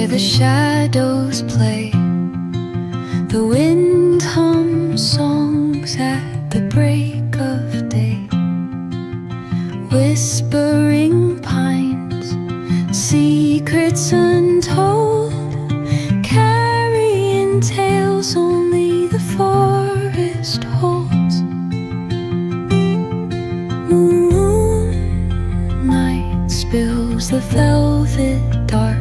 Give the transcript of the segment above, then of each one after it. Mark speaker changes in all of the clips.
Speaker 1: where the shadows play. The wind hums songs at the break of day. Whispering pines, secrets untold, carrying tales only the forest holds. Moonlight spills the velvet dark,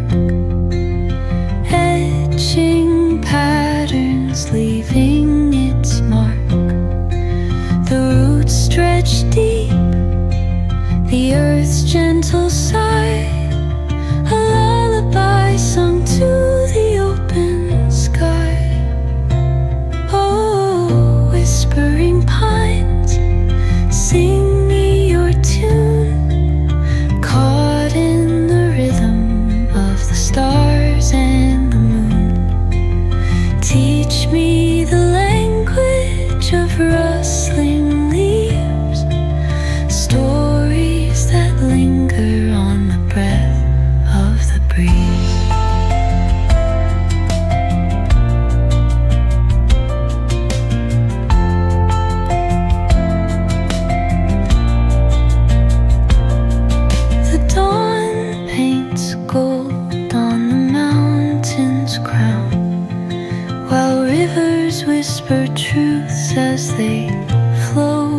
Speaker 1: etching patterns, leaving its mark. The roots stretch deep, the earth's gentle sigh, a lullaby sung to the open sky. Oh, whispering pines, sing me your tune, caught in the rhythm of the stars and the moon. Teach me the language of rustling leaves, stories that linger on the breath of the breeze. The dawn paints gold on the mountain's crown, while rivers whisper truths as they flow